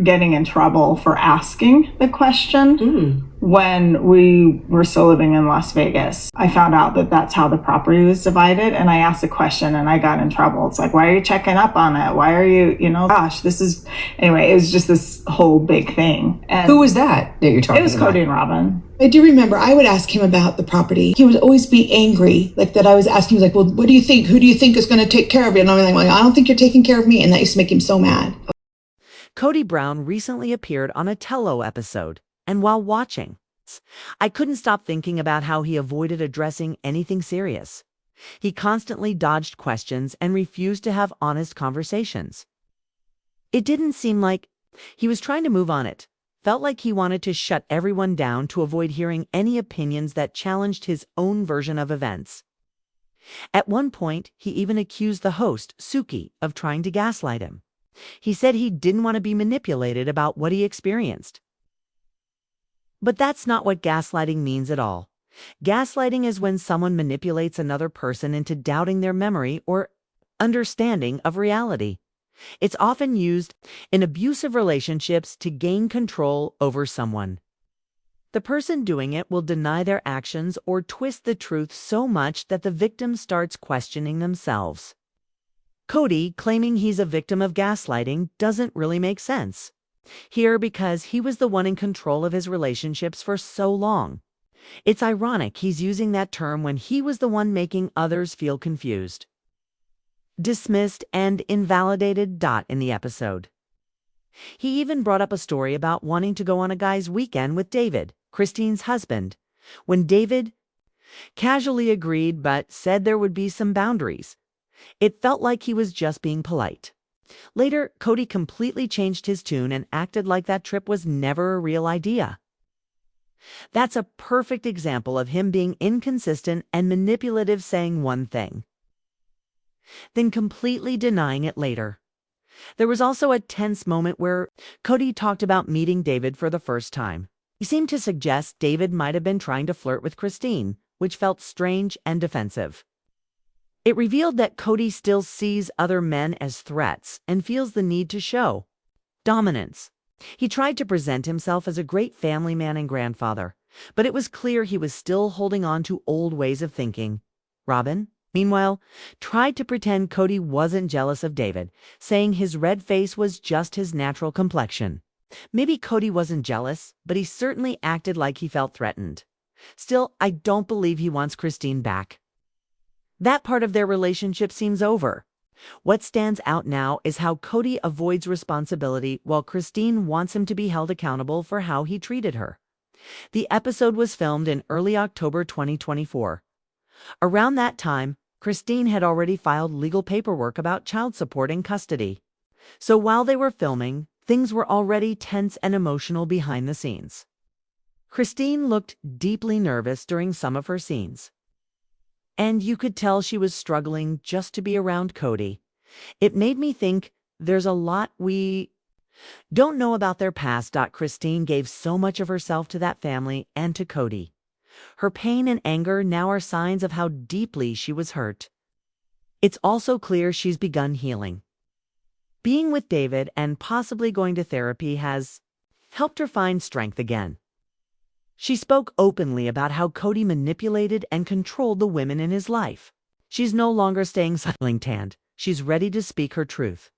getting in trouble for asking the question when we were still living in Las Vegas. I found out that that's how the property was divided, and I asked a question and I got in trouble. It's like, why are you checking up on it? Why are you, gosh, anyway, it was just this whole big thing. And who was that you're talking about? It was Kody and Robyn. I do remember I would ask him about the property. He would always be angry, like that I was asking, like, well, what do you think? Who do you think is going to take care of you? And I'm like, I don't think you're taking care of me. And that used to make him so mad. Kody Brown recently appeared on a Tello episode, and while watching, I couldn't stop thinking about how he avoided addressing anything serious. He constantly dodged questions and refused to have honest conversations. It didn't seem like he was trying to move on. It felt like he wanted to shut everyone down to avoid hearing any opinions that challenged his own version of events. At one point, he even accused the host, Suki, of trying to gaslight him. He said he didn't want to be manipulated about what he experienced. But that's not what gaslighting means at all. Gaslighting is when someone manipulates another person into doubting their memory or understanding of reality. It's often used in abusive relationships to gain control over someone. The person doing it will deny their actions or twist the truth so much that the victim starts questioning themselves. Kody claiming he's a victim of gaslighting doesn't really make sense here because he was the one in control of his relationships for so long. It's ironic he's using that term when he was the one making others feel confused, dismissed, and invalidated. In the episode, he even brought up a story about wanting to go on a guy's weekend with David, Christine's husband, when David casually agreed but said there would be some boundaries. It felt like he was just being polite. Later, Kody completely changed his tune and acted like that trip was never a real idea. That's a perfect example of him being inconsistent and manipulative, saying one thing, then completely denying it later. There was also a tense moment where Kody talked about meeting David for the first time. He seemed to suggest David might have been trying to flirt with Christine, which felt strange and defensive. It revealed that Kody still sees other men as threats and feels the need to show dominance. He tried to present himself as a great family man and grandfather, but it was clear he was still holding on to old ways of thinking. Robyn, meanwhile, tried to pretend Kody wasn't jealous of David, saying his red face was just his natural complexion. Maybe Kody wasn't jealous, but he certainly acted like he felt threatened. Still, I don't believe he wants Christine back. That part of their relationship seems over. What stands out now is how Kody avoids responsibility while Christine wants him to be held accountable for how he treated her. The episode was filmed in early October 2024. Around that time, Christine had already filed legal paperwork about child support and custody. So while they were filming, things were already tense and emotional behind the scenes. Christine looked deeply nervous during some of her scenes, and you could tell she was struggling just to be around Kody. It made me think there's a lot we don't know about their past. Christine gave so much of herself to that family and to Kody. Her pain and anger now are signs of how deeply she was hurt. It's also clear she's begun healing. Being with David and possibly going to therapy has helped her find strength again. She spoke openly about how Kody manipulated and controlled the women in his life. She's no longer staying silent. She's ready to speak her truth.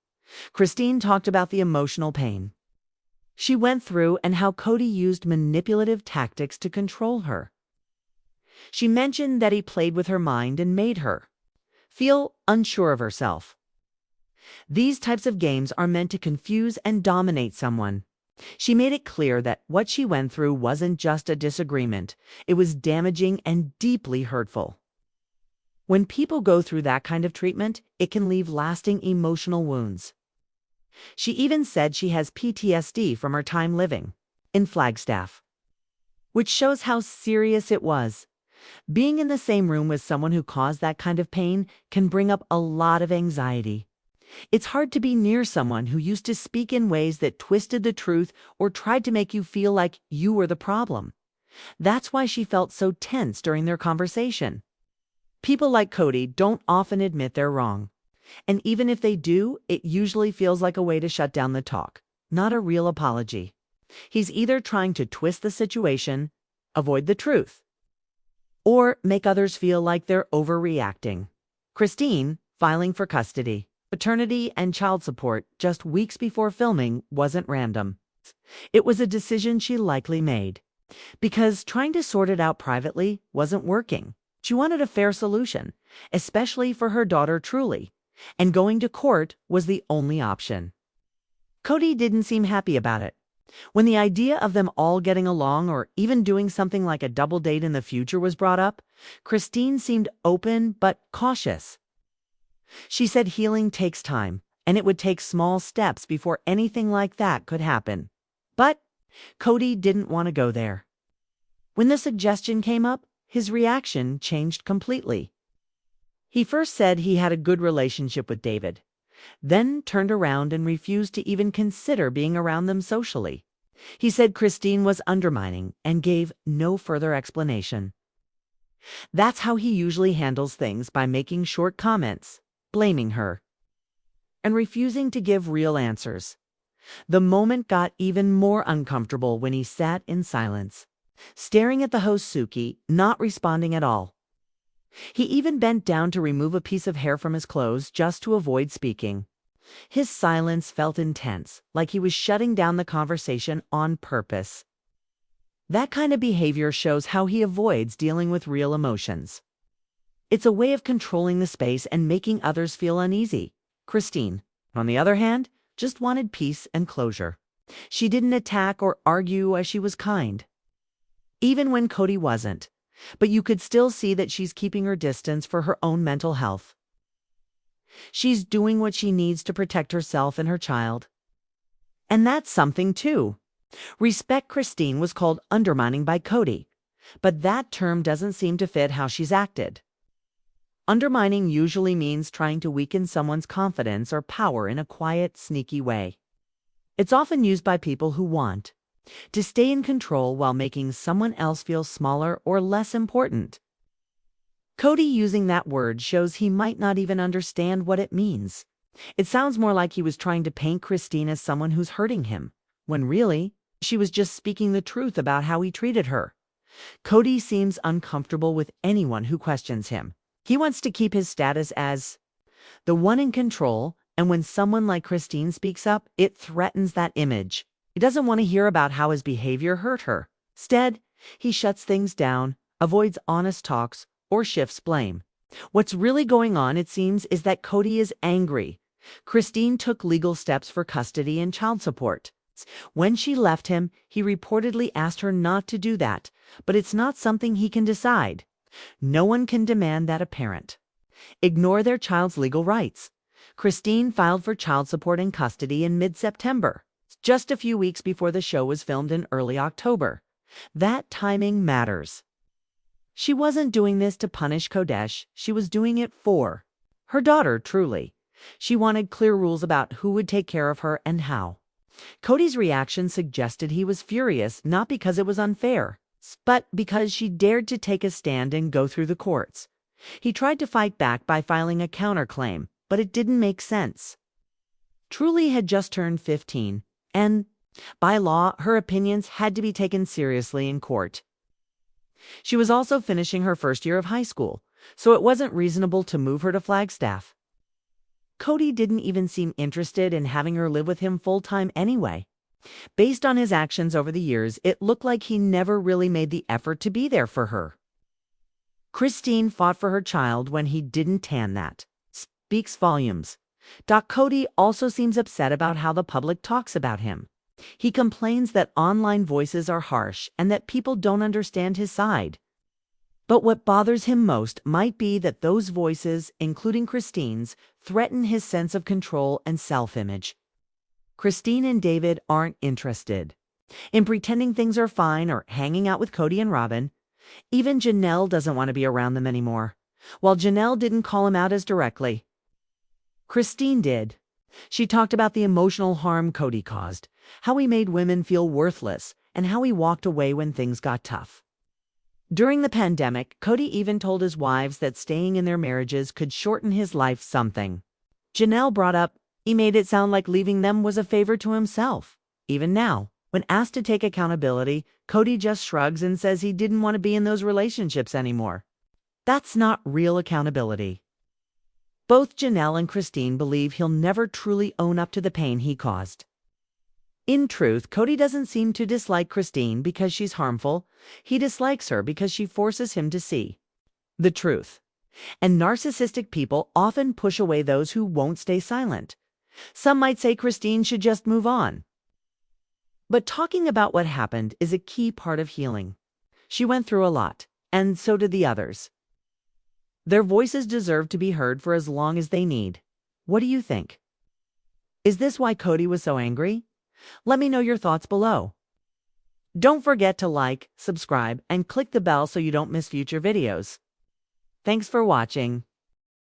Christine talked about the emotional pain she went through and how Kody used manipulative tactics to control her. She mentioned that he played with her mind and made her feel unsure of herself. These types of games are meant to confuse and dominate someone. She made it clear that what she went through wasn't just a disagreement. It was damaging and deeply hurtful. When people go through that kind of treatment, it can leave lasting emotional wounds. She even said she has PTSD from her time living in Flagstaff, which shows how serious it was. Being in the same room with someone who caused that kind of pain can bring up a lot of anxiety. It's hard to be near someone who used to speak in ways that twisted the truth or tried to make you feel like you were the problem. That's why she felt so tense during their conversation. People like Kody don't often admit they're wrong. And even if they do, it usually feels like a way to shut down the talk, not a real apology. He's either trying to twist the situation, avoid the truth, or make others feel like they're overreacting. Christine, filing for custody, paternity, and child support just weeks before filming wasn't random. It was a decision she likely made, because trying to sort it out privately wasn't working. She wanted a fair solution, especially for her daughter Truly, and going to court was the only option. Kody didn't seem happy about it. When the idea of them all getting along or even doing something like a double date in the future was brought up, Christine seemed open but cautious. She said healing takes time, and it would take small steps before anything like that could happen. But Kody didn't want to go there. When the suggestion came up, his reaction changed completely. He first said he had a good relationship with David, then turned around and refused to even consider being around them socially. He said Christine was undermining and gave no further explanation. That's how he usually handles things, by making short comments, blaming her, and refusing to give real answers. The moment got even more uncomfortable when he sat in silence, staring at the host Suki, not responding at all. He even bent down to remove a piece of hair from his clothes just to avoid speaking. His silence felt intense, like he was shutting down the conversation on purpose. That kind of behavior shows how he avoids dealing with real emotions. It's a way of controlling the space and making others feel uneasy. Christine, on the other hand, just wanted peace and closure. She didn't attack or argue, as she was kind, even when Kody wasn't. But you could still see that she's keeping her distance for her own mental health. She's doing what she needs to protect herself and her child. And that's something too. Respect Christine was called undermining by Kody, but that term doesn't seem to fit how she's acted. Undermining usually means trying to weaken someone's confidence or power in a quiet, sneaky way. It's often used by people who want to stay in control while making someone else feel smaller or less important. Kody using that word shows he might not even understand what it means. It sounds more like he was trying to paint Christine as someone who's hurting him, when really, she was just speaking the truth about how he treated her. Kody seems uncomfortable with anyone who questions him. He wants to keep his status as the one in control, and when someone like Christine speaks up, it threatens that image. He doesn't want to hear about how his behavior hurt her. Instead, he shuts things down, avoids honest talks, or shifts blame. What's really going on, it seems, is that Kody is angry. Christine took legal steps for custody and child support. When she left him, he reportedly asked her not to do that, but it's not something he can decide. No one can demand that a parent ignore their child's legal rights. Christine filed for child support and custody in mid-September, just a few weeks before the show was filmed in early October. That timing matters. She wasn't doing this to punish Kodesh. She was doing it for her daughter, Truly. She wanted clear rules about who would take care of her and how. Kody's reaction suggested he was furious, not because it was unfair, but because she dared to take a stand and go through the courts. He tried to fight back by filing a counterclaim, but it didn't make sense. Truly had just turned 15, and by law, her opinions had to be taken seriously in court. She was also finishing her first year of high school, so it wasn't reasonable to move her to Flagstaff. Kody didn't even seem interested in having her live with him full-time anyway. Based on his actions over the years, it looked like he never really made the effort to be there for her. Christine fought for her child when he didn't tan that. Speaks volumes. Kody also seems upset about how the public talks about him. He complains that online voices are harsh and that people don't understand his side. But what bothers him most might be that those voices, including Christine's, threaten his sense of control and self-image. Christine and David aren't interested in pretending things are fine or hanging out with Kody and Robyn. Even Janelle doesn't want to be around them anymore. While Janelle didn't call him out as directly, Christine did. She talked about the emotional harm Kody caused, how he made women feel worthless, and how he walked away when things got tough. During the pandemic, Kody even told his wives that staying in their marriages could shorten his life something. Janelle brought up, he made it sound like leaving them was a favor to himself. Even now, when asked to take accountability, Kody just shrugs and says he didn't want to be in those relationships anymore. That's not real accountability. Both Janelle and Christine believe he'll never truly own up to the pain he caused. In truth, Kody doesn't seem to dislike Christine because she's harmful. He dislikes her because she forces him to see the truth. And narcissistic people often push away those who won't stay silent. Some might say Christine should just move on. But talking about what happened is a key part of healing. She went through a lot, and so did the others. Their voices deserve to be heard for as long as they need. What do you think? Is this why Kody was so angry? Let me know your thoughts below. Don't forget to like, subscribe, and click the bell so you don't miss future videos. Thanks for watching.